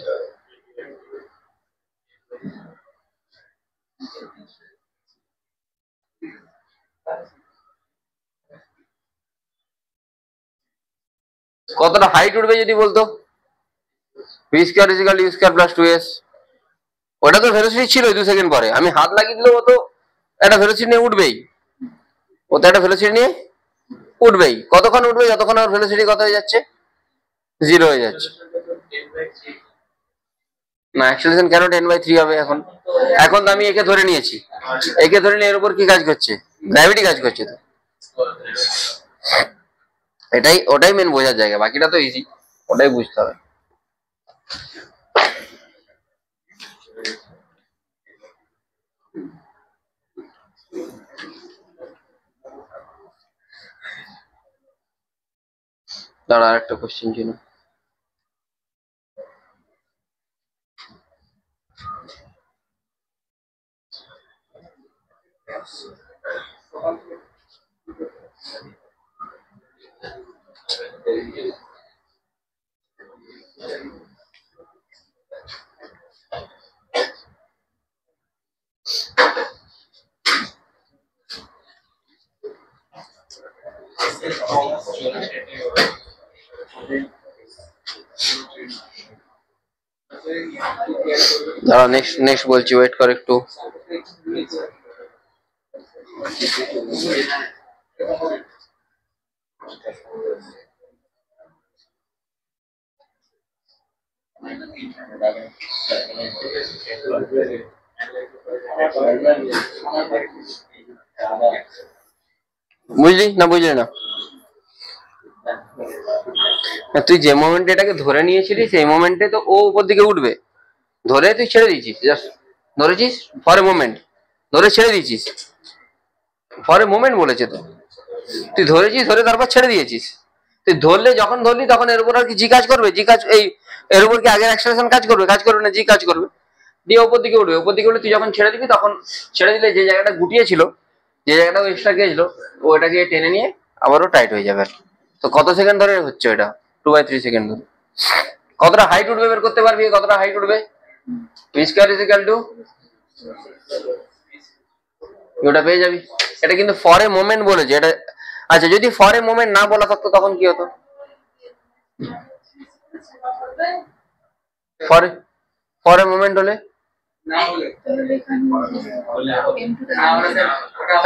কতটা হাইট উঠবে যদি বলতো, v square equal u square plus 2s। ওটা তো ভেলোসিটি ছিল 2 সেকেন্ড পরে, আমি হাত লাগিয়ে দিলেও ও তো একটা ভেলোসিটি নিয়ে উঠবেই, ও তো একটা ভেলোসিটি নিয়ে উঠবেই। কতক্ষণ উঠবে, যতক্ষণ ওর ভেলোসিটি কত হয়ে যাচ্ছে, 0 হয়ে যাচ্ছে। না, অ্যাক্সেলারেশন কেন 10/3 হবে? এখন এখন তো আমি একে ধরে নিয়েছি, একে ধরে নিয়ে এর উপর কি কাজ করছে? গ্র্যাভিটি কাজ করছে। তো এটাই, ওটাই মেন বোঝার জায়গা, বাকিটা তো ইজি, ওটাই বুঝতে হবে। দাঁড়া, আর একটা কোশ্চেন ছিল। দাঁড়া, নেক্সট নেক্সট বলছি, ওয়েট কর একটু। বুঝলি না বুঝলি না? তুই যে মোমেন্টে এটাকে ধরে নিয়েছিলি সেই মোমেন্টে তো ও উপর দিকে উঠবে, ধরে তুই ছেড়ে দিয়েছিস, জাস্ট ধরেছিস ফর এ মোমেন্ট, ধরে ছেড়ে দিয়েছিস, ফর এ মোমেন্ট বলেছে তো, তুই ধরেছিস, ধরে তারপর ছেড়ে দিয়েছিস। তুই ধরলে, যখন ধরলি তখন এর উপর আর কি জি কাজ করবে? জি কাজ এই এর উপর কি আগের অ্যাক্সেলারেশন কাজ করবে? কাজ করবে না, জি কাজ করবে, দিয়ে উপর দিকে উঠবে। উপর দিকে উঠলে তুই যখন ছেড়ে দিবি, তখন ছেড়ে দিলে যে জায়গাটা গুটিয়েছিল, যে জায়গাটা এক্সট্রা গিয়েছিল, ওটাকে টেনে নিয়ে আবারও টাইট হয়ে যাবে। তো কত সেকেন্ড ধরে হচ্ছে এটা? 2/3 সেকেন্ড ধরে। কতটা হাইট উঠবে বের করতে পারবি? কতটা হাইট উঠবে? V square is equal two, ওটা পেয়ে যাবি। এটা কিন্তু ফর এ মোমেন্ট বলেছে এটা। আচ্ছা, যদি ফর এ মোমেন্ট না বলা থাকতো তখন কি হতো? ফর ফর এ মোমেন্ট হলে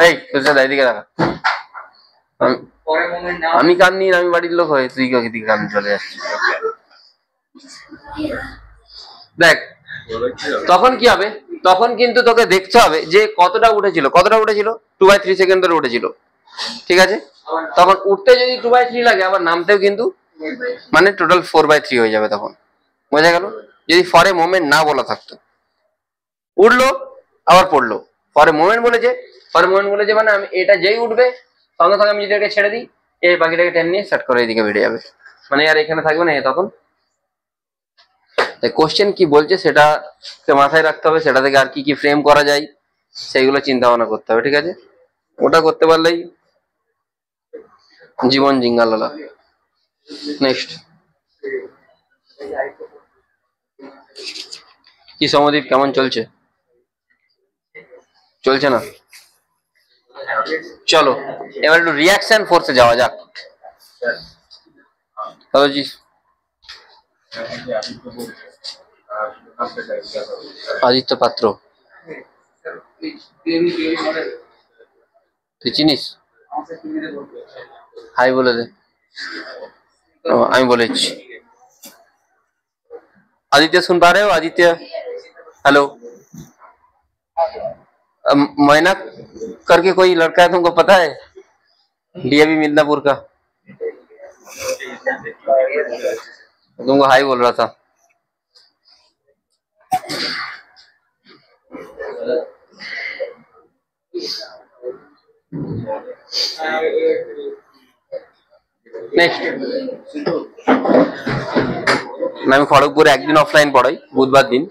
এই তুই এদিকে রাখা, আমি কান নিয়ে, আমি বাড়ির লোক হয়ে তুই দিকে কান চলে যাচ্ছি। দেখ তখন কি হবে, তখন কিন্তু তোকে দেখতে হবে যে কতটা উঠেছিল, কতটা উঠেছিল, 2/3 সেকেন্ড ধরে উঠেছিল, ঠিক আছে? তখন উঠতে যদি 2/3 লাগে, আবার নামতেও কিন্তু মানে টোটাল 4/3 হয়ে যাবে তখন। বোঝা গেল? যদি ফরে মোমেন্ট না বলা থাকতো, উঠলো আবার পড়লো, ফরে মোমেন্ট বলেছে, ফরে মোমেন্ট বলেছে মানে আমি এটা যেই উঠবে সঙ্গে সঙ্গে আমি যদি এটাকে ছেড়ে দিই, এই বাকিটাকে টেন নিয়ে সেট করে এইদিকে বেরিয়ে যাবে, মানে আর এখানে থাকবে না তখন। তাই কোশ্চেন কি বলছে সেটা মাথায় রাখতে হবে, সেটা থেকে আর কি কি ফ্রেম করা যায় সেইগুলো চিন্তা ভাবনা করতে হবে, ঠিক আছে? ওটা করতে পারলেই জীবন জিঙ্গালালা। নেক্সট কি সমদীপ, কেমন চলছে? চলছে না? চলো এবার একটু রিয়াকশন ফোর্সে যাওয়া যাক। হ্যালো জি, আদিত্য পাত্র, তুই চিনিস? হাই বলে দে। আমি বলেছি आदित्य, सुन पा रहे हो आदित्य? हेलो। मैना करके कोई लड़का है, तुमको पता है? डीएवी मिदनापुर का, तुमको हाई बोल रहा था। नेक्स्ट, আমি খড়গপুরে একদিন অফলাইন পড়াই, বুধবার দিন,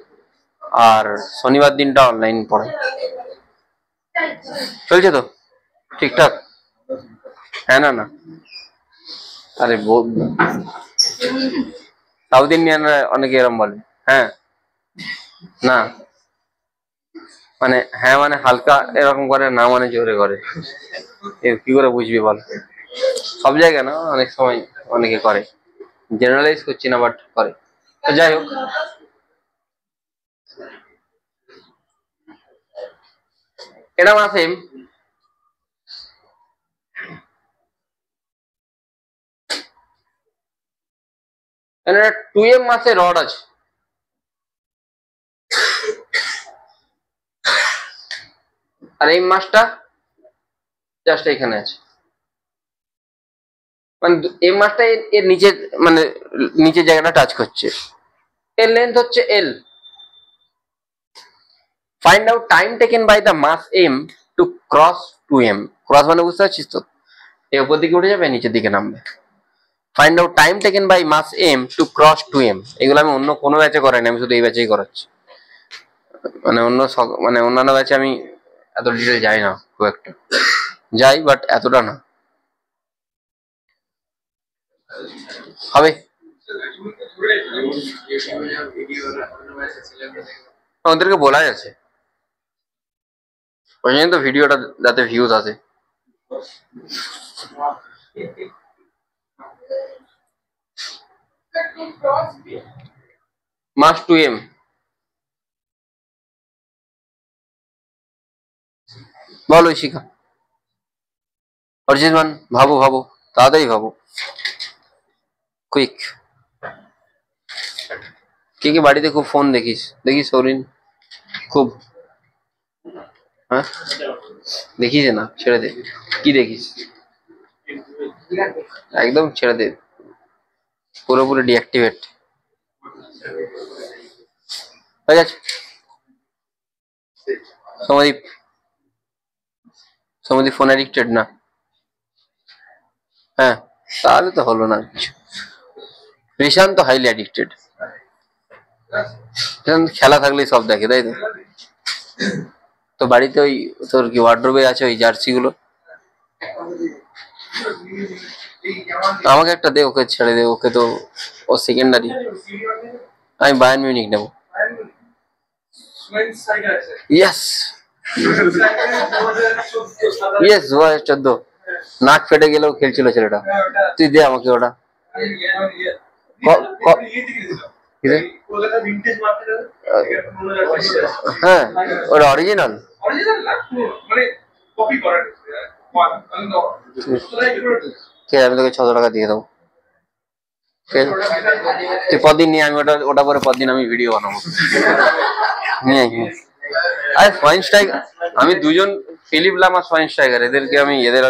আর শনিবার দিনটা অনলাইন পড়াই। চলছে তো ঠিকঠাক? হ্যাঁ না না, আরে সাউথ ইন্ডিয়ানরা অনেকে এরম বলে। হ্যাঁ না মানে হ্যাঁ মানে হালকা এরকম করে, না মানে জোরে করে, কি করে বুঝবি বল? সব জায়গায় না, অনেক সময় অনেকে করে, জেনারেলাইজ করছি না, বাট করে। তো যাই হোক, এটা আমার সেম। একটা 2M মাসে রড আছে, আর এই মাসটা জাস্ট এখানে আছে, মানে এই মাসটা এর নিচে, মানে নিচের জায়গাটা টাচ করছে। এর লেন্থ হচ্ছে L. Find out time taken by the mass M two cross 2m। Cross মানে বুঝতে পারছিস তো, এই উপর দিকে উঠে যাবে, নিচের দিকে নামবে। Find out time taken by mass M two cross 2m। এগুলো আমি অন্য কোনো ব্যাচে করাইনি, আমি শুধু এই ব্যাচেই করাচ্ছি। মানে মানে অন্যান্য ব্যাচে আমি এত ডিটেল যাই না খুব একটা, যাই বাট এতটা না। হবে ওদেরকে বলা আছে, ওই জন্য তো ভিডিওটা যাতে ভিউজ আসে। মাস 2m বলো শিখা। অরিজিৎ মান ভাবো ভাবো, তাড়াতাড়ি ভাবো, কুইক। কে কে বাড়িতে খুব ফোন দেখিস? দেখিস সরিন খুব? হ্যাঁ দেখিস না, ছেড়ে দে। কি দেখিস? একদম ছেড়ে দে, পুরোপুরি ডিঅ্যাক্টিভেট হয়ে গেছে। সমাদীপ, সমাদীপ ফোন অ্যাডিক্টেড না? হ্যাঁ তাহলে তো হলো না কিছু। ঋষান তো হাইলি অ্যাডিক্টেড, খেলা থাকলেই সব দেখে, তাই তো? তো বাড়িতে ওই তোর কি ওয়ার্ডরোবে আছে ওই জার্সি গুলো? আমাকে একটা দে, ওকে ছেড়ে দে, ওকে তো ও সেকেন্ডারি। আমি বায়ার্ন মিউনিক নেবো। ইয়েস ইয়েস 2014 নাক ফেটে গেলেও খেলছিল ছেলেটা। তুই দে আমাকে ওটা। হ্যাঁ ওটা অরিজিনাল। ঠিক আছে আমি তোকে 600 টাকা দিয়ে দেবো। তুই পরদিন নিয়ে, আমি ওটা পরে পরদিন আমি ভিডিও বানাবো নিয়ে। আরে সোয়াইনস্টাইগার, আমি দুজন ফিলিপ লাম আর সোয়াইনস্টাইগার, এদেরকে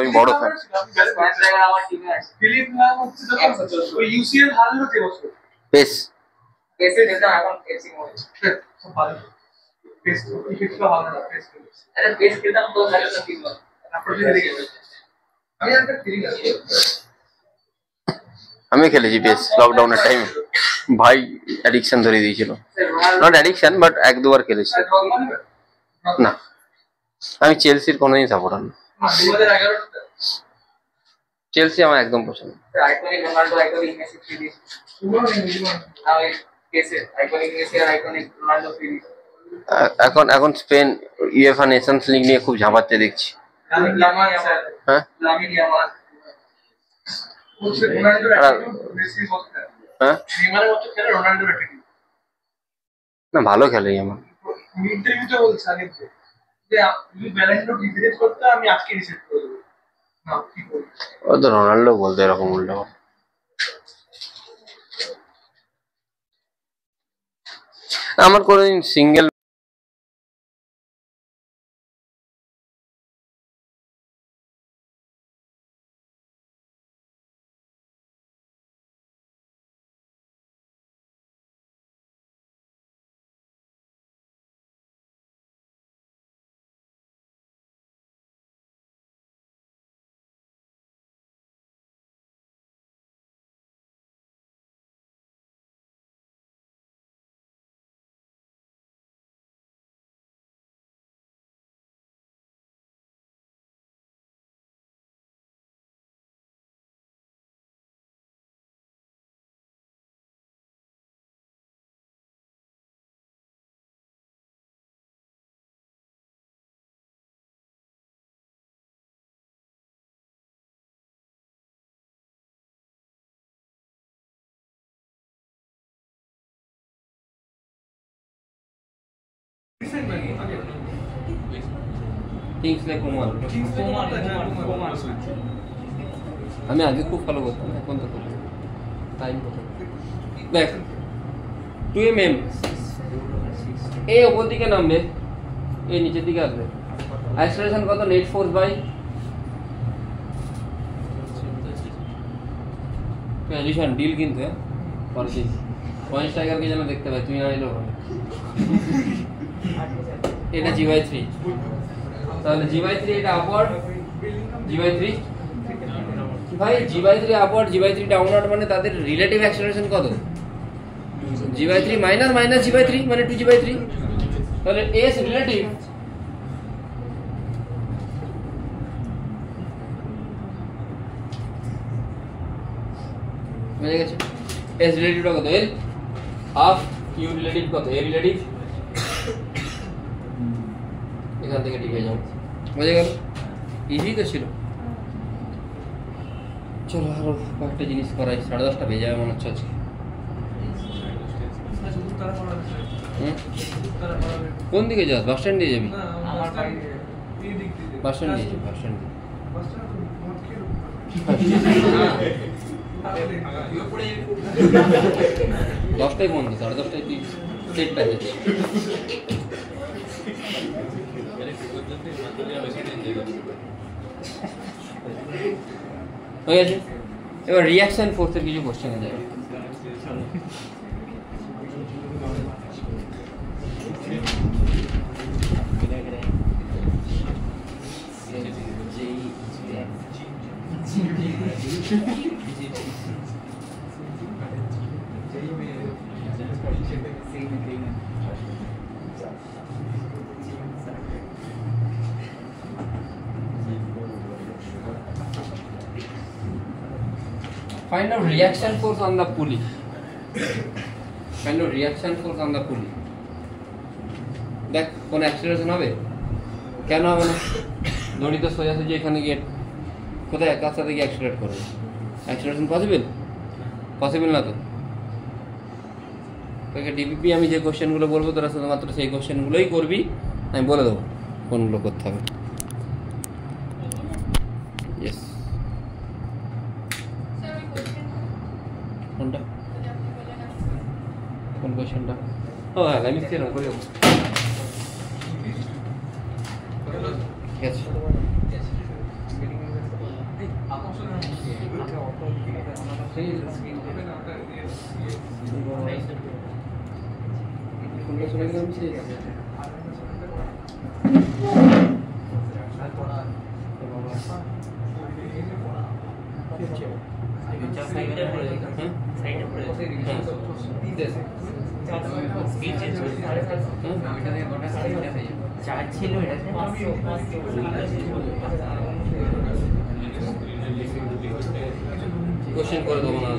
আমি বড় ফ্যান। বেশ আমি খেলেছি বেশ লকডাউনের টাইমে, ভাই অ্যাডিকশন ধরে দিয়েছিল। নট অ্যাডিকশন বাট 1-2 বার খেলেছি। না আমি চেলসির কোনোদিন সাপোর্টার না, চেলসি আমার একদম পছন্দ। এখন স্পেন ইউএফএ নেশনস লিগ নিয়ে খুব ঝাঁপাচ্ছে দেখছি। হ্যাঁ না ভালো খেলে আমার। ও তো রোনাল্ডো বলতে এরকম উল্টো। আমার কোনোদিন সিঙ্গেল আমি আগে খুব ফলো করতাম, এখন তো টাইম দেখ 2mm এ ওপর দিকে নামবে, এই নিচের দিকে আসবে। অ্যাক্সেলারেশন কত net force by position deal কিন্তু পলিসিস পয়েন্ট স্ট্রাইকারকে যেন দেখতে পাই তুমি না এলো এটা g/3 তাহলে g/3 এটা আপওয়ার্ড g/3 ভাই g/3 আপওয়ার্ড g/3 ডাউনওয়ার্ড মানে তাদের রিলেটিভ অ্যাক্সেলারেশন কত g/3 মাইনাস g/3 মানে 2g/3 তাহলে s রিলেটিভ বুঝে গেছে s রিলেটিভটা কত l হাফ u রিলেটিভ কত a রিলেটিভ এখান থেকে ঠিক হয়ে যাবে বুঝে গেল ইজি তো ছিল চলো আরো কয়েকটা জিনিস করাই 10:30টা বেজে যাবে মনে হচ্ছে আজকে কোন দিকে যাস বাস স্ট্যান্ড দিয়ে যাবি বাস স্ট্যান্ড দিয়ে বাস স্ট্যান্ড 10টায় বন্ধ 10:30টায় তুই সেট প্যাকেজ হয়ে গেছে এবার রিঅ্যাকশন ফোর্সের কিছু কোশ্চেনে যাবে Find out reaction force on the pulley. Find out reaction force on the pulley. দেখ কোন অ্যাক্সিলারেশন হবে কেন হবে না দড়ি তো সোজাসুজি এখানে গিয়ে কোথায় কার সাথে গিয়ে অ্যাক্সিলারেট করবে অ্যাক্সিলারেশন পসিবল না তো তোকে ডিপিপি আমি যে কোশ্চেনগুলো বলবো তোরা শুধুমাত্র সেই কোশ্চেনগুলোই করবি আমি বলে দেবো কোনগুলো করতে হবে ইয়েস কোনটা কোন কোশ্চেনটা ও হ্যাঁ আমি সেরকম করে দেবো ঠিক আছে কোনটা শুনে গেলাম সেই কোশ্চেন করে দেবো না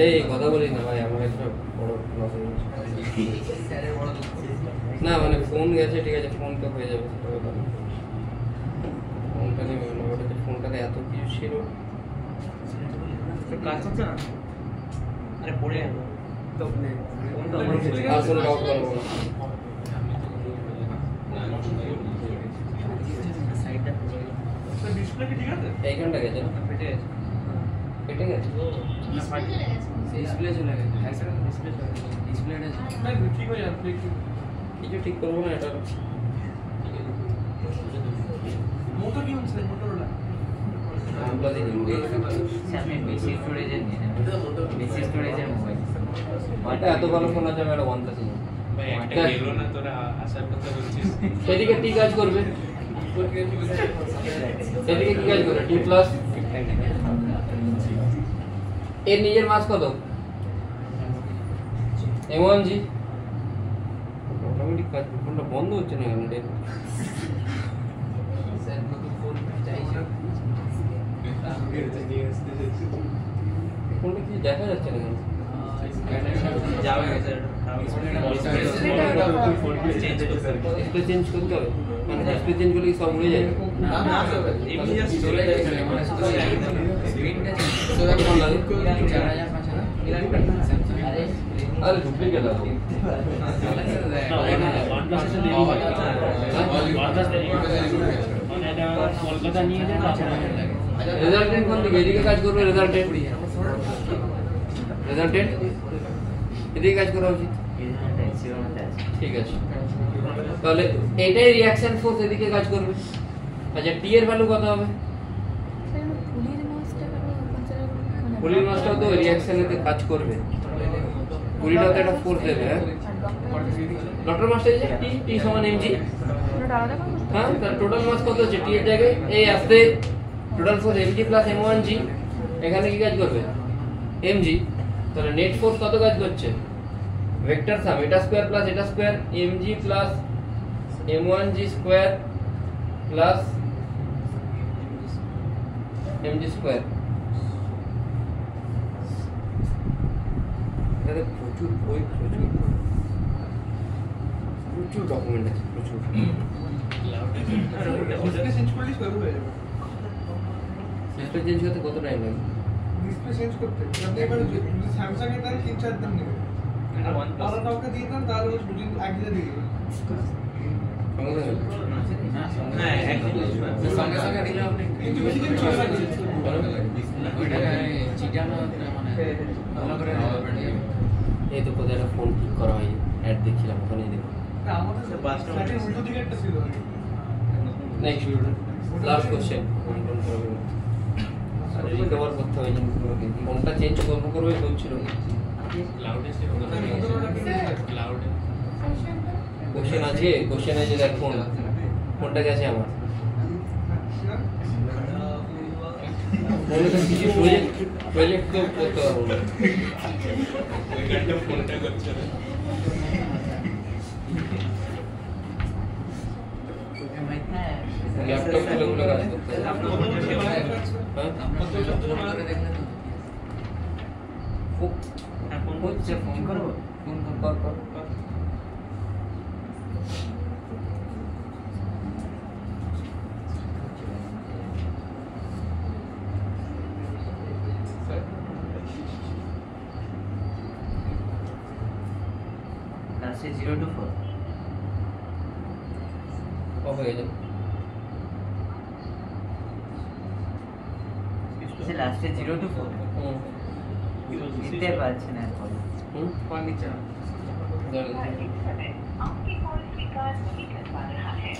এই কথা বলি না ভাই আমার একটা বড় না মানে ফোন গেছে ঠিক আছে ফোন তো হয়ে যাবে ফোনটা নেবে না ওটা ফোনটাতে এত কিছু ছিল কাজ হচ্ছে না আরে পড়ে গেল তো আর কোনো ডাউট করবো না ডিসপ্লে কি ঠিক আছে এইখানটা গেছে না কেটে গেছে না ফাটি ডিসপ্লে চলে গেছে হ্যাঁ স্যার ডিসপ্লে চলে গেছে ডিসপ্লেটা না ঠিক হয়ে যাবে কিছু ঠিক করবো না এটা মোটর কি হচ্ছে মোটরলা আমরা দেখি সামনে বেশি স্টোরেজে নিয়ে নেব বেশি স্টোরেজের মোবাইল এটা এত ভালো ফোন আছে আমি এটা ওয়ানটা ছিল ভাই একটা গেল না তোরা আসার কথা বলছিস সেদিকে ঠিক কাজ করবে সেদিকে কি কাজ করবে টি প্লাস এর নিজের মাস কত M1G অটোমেটিক কাজ ফোনটা বন্ধ হচ্ছে না কেন দেখ স্যার নতুন ফোন চাইছে ফোনটা কি দেখা যাচ্ছে না কেন
যাবে স্যার
ডিসপ্লে চেঞ্জ করতে হবে মানে ডিসপ্লে চেঞ্জ করলে কি সব উড়ে যায়
না না এমনি জাস্ট চলে যায় মানে স্ক্রিনটা চেঞ্জ
সেটা কেমন লাগে 4000 আরে ডুপ্লিকেট লাগবে
কলকাতা নিয়ে যায়
রেজাল্টেন্ট কোন দিকে এদিকে কাজ করবে রেজাল্টেন্ট এদিকে কাজ করা উচিত ঠিক আছে তাহলে এটাই রিঅ্যাকশন ফোর্স এদিকে কাজ করবে আচ্ছা টি এর ভ্যালু কত হবে পুলির মাসটাও তো রিঅ্যাকশনেতে কাজ করবে পুলিটাও তো একটা ফোর্স দেবে হ্যাঁ ডক্টর মাস্টার যে টি টি সমান এমজি হ্যাঁ তার টোটাল মাস কত হচ্ছে টি এর জায়গায় এই আসতে total force MG plus m1g এখানে কি কাজ করবে mg তাহলে নেট ফোর্স কত কাজ করছে ভেক্টর সাম এটা স্কয়ার প্লাস এটা square mg plus m1g square plus mg square এখানে প্রচুর বই প্রচুর ডকুমেন্ট আছে প্রচুর
ডিসপ্লে চেঞ্জ করলে শুরু হয়ে যাবে
ডিসপ্লে চেঞ্জ করতে কত টাইম লাগে
ডিসপ্লে চেঞ্জ করতে আপনি এবার যদি স্যামসাং এর তাহলে 3-4 দিন নেবে
এটা ওয়ান
তাহলে কাউকে দিয়ে দেন তাহলে ওই দুদিন একদিনে দিয়ে দেবে
না একদম
সঙ্গে সঙ্গে দিলে আপনি
কিন্তু বেশি দিন চলে না
ওইটা চিটানো মানে ভালো করে
এই তো কোথায় একটা ফোন ঠিক করা হয় অ্যাড দেখছিলাম ওখানেই দেখো
আমাদের সাথে উল্টো দিকে একটা ছিল
নেক্সট লাস্ট কোশ্চেন আরে রিকভার করতে হবে জিনিসগুলোকে ফোনটা চেঞ্জ করবে বলছিল
ক্লাউডে ক্লাউডে
কোশ্চেন আছে দেখ ফোনটা গেছে আমার ফোনে তো কিছু প্রজেক্ট তো করতে পারবো না
ফোনটা করছে
ল্যাপটপ খুলে কাজ করতে হবে হ্যাঁ
ফোন হচ্ছে ফোন করব
ফোন কর
লাস্টে 0 to 4
অফ হয়ে যাবে
সে লাস্টে 0 to 4 দিতে পারছে না এখন
ফার্নিচার
आपकी कॉल स्वीकार नहीं कर पा रहा है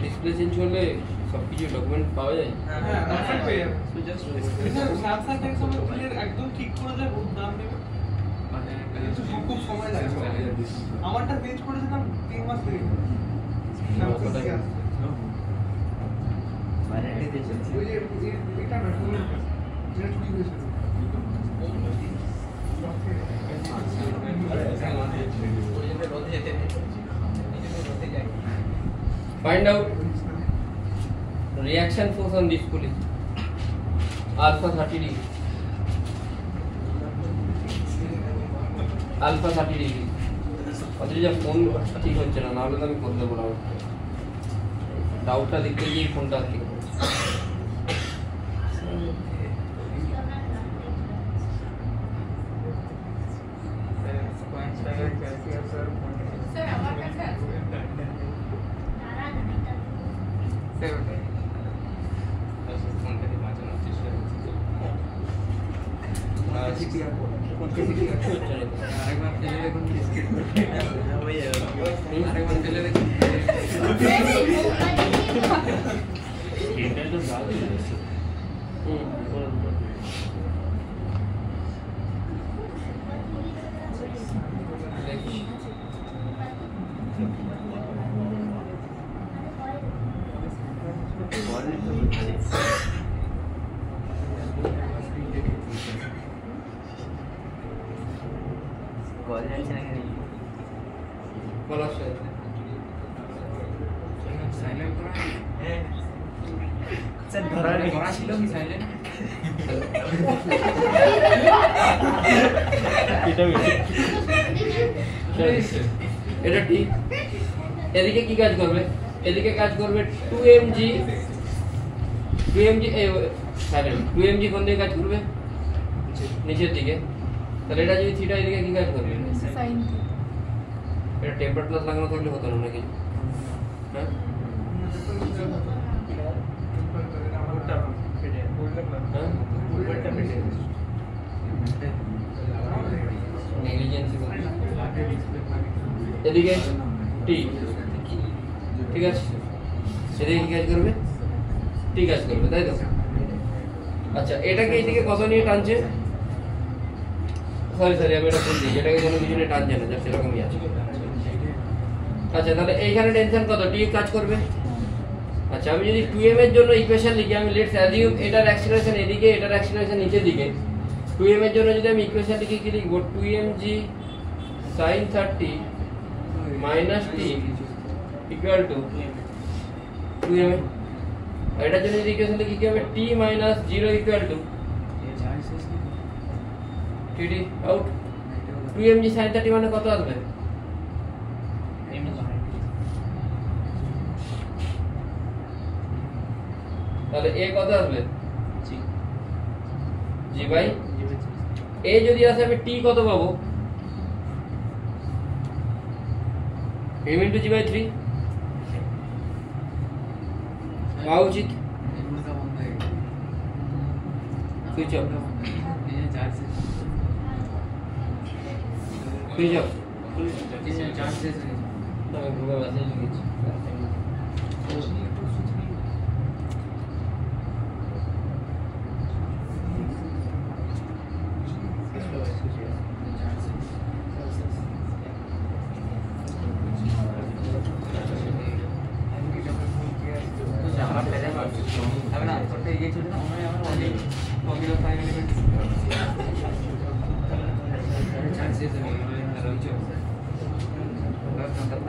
ডিসপ্লে চেঞ্জ করলে সবকিছু ডকুমেন্ট পাওয়া যায়
হ্যাঁ আপনি পেয়ে যাবেন স্যামসাং থেকে সব ক্লিয়ার একদম ঠিক করে দেয় বহুত দাম নেবে কিন্তু খুব সময় লাগবে আমারটা চেঞ্জ করেছিলাম 3 মাস লেগে স্যামসাং থেকে আসছে
ওয়ারেন্টি দিয়েছে
ওই যে এটা না ফুল যেটা চুরি হয়েছিল
Find out reaction force on this pulley. Alpha 30 degree. Alpha 30 degree. অথচ যা ফোন ঠিক হচ্ছে না নাহলে তো আমি করে দেবো না ডাউটটা দেখতে গিয়ে ফোনটা ঠিক
স্যার আমার কাছে আছে
ফোনটাকে বাঁচানোর চেষ্টা
আরেকবার ফেলে দেখুন
আরেকবার ফেলে দেখুন স্ক্রিনটা তো দাও
কল যাচ্ছে না
বলো
সাইলেন্ট করা
স্যার ধরার
করা ছিল কি সাইলেন্ট
এটা ঠিক। এদিকে কি কাজ করবে? এদিকে কাজ করবে 2mg সাইলেন্ট 2mg কোন দিকে কাজ করবে? নিচের দিকে। তাহলে এটা যদি থিটা এদিকে কি কাজ করবে?
সাইন
এটা টেম্পার প্লাস লাগানো থাকলে হতো না নাকি? হ্যাঁ নেগলিজেন্সি এদিকে টি ঠিক আছে, এদিকে কি কাজ করবে? টি কাজ করবে, তাই তো? আচ্ছা এটাকে এইদিকে কত নিয়ে টানছে? সরি আমি এটা ভুল দিই, এটাকে কোনো কিছু নিয়ে টানছে না, জাস্ট এরকমই আছে। আচ্ছা তাহলে এইখানে টেনশন কত? টি কাজ করবে। আচ্ছা আমি যদি 2m এর জন্য ইকুয়েশন লিখি, আমি লেটস অ্যাজিউম এটার অ্যাক্সিলারেশন এদিকে, এটার অ্যাক্সিলারেশন নিচের দিকে। 2m এর জন্য যদি আমি ইকুয়েশন লিখি, কি লিখব? 2mg sin 30 minus t equal to 2m। আর এটার জন্য যদি ইকুয়েশন লিখি, কি হবে? t minus 0 equal to td out। 2mg sin 30 মানে কত আসবে? তাহলে a কত আসবে? g বাই a যদি আসে আমি t কত পাবো? m into g by 3 পাওয়া উচিত। সুইচ অফ সুইচ অফ আমি গ্রুপে মেসেজ লিখেছি।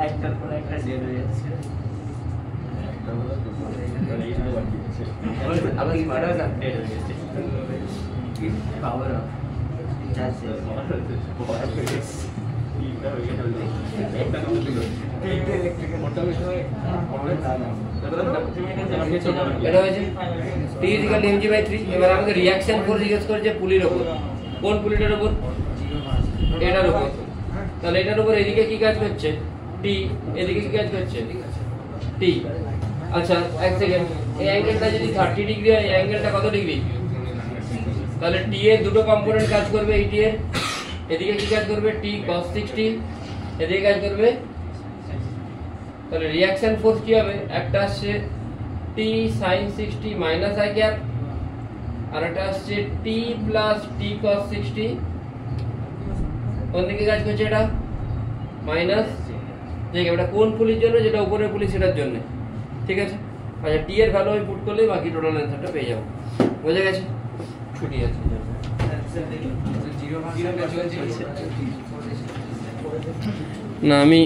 একটার পর একটা ডেট হয়ে যাচ্ছে। আবার কি বাড়া না ডেট হয়ে যাচ্ছে। পাওয়ার অফ চার্জ শেষ।
এটা হয়েছে t = mg/3। এবার আমাকে রিঅ্যাকশন ফোর্স জিজ্ঞেস করেছে পুলির উপর। কোন পুলিটার উপর? এটার উপর। তাহলে এটার উপর এদিকে কি কাজ করছে? t। এদিকে কি কাজ করছে? t। আচ্ছা এক সেকেন্ড, এই অ্যাঙ্গেলটা যদি 30 ডিগ্রি হয়, এই অ্যাঙ্গেলটা কত ডিগ্রি? তাহলে t এর দুটো কম্পোনেন্ট কাজ করবে, এই t এর এদিকে কি কাজ করবে? t cos 60, এদিকে কাজ করবে। তাহলে রিঅ্যাকশন ফোর্স কি হবে? একটা আসছে t sin 60 minus i cap, আর একটা আসছে t প্লাস t cos 60। কোন দিকে কাজ করছে? এটা মাইনাস। ঠিক আছে, এটা কোন পুলির জন্য? যেটা উপরের পুলি সেটার জন্য। ঠিক আছে। আচ্ছা t এর ভ্যালু আমি পুট করলে বাকি টোটাল অ্যানসারটা পেয়ে যাবো। বুঝে গেছে? ছুটি আছে না, আমি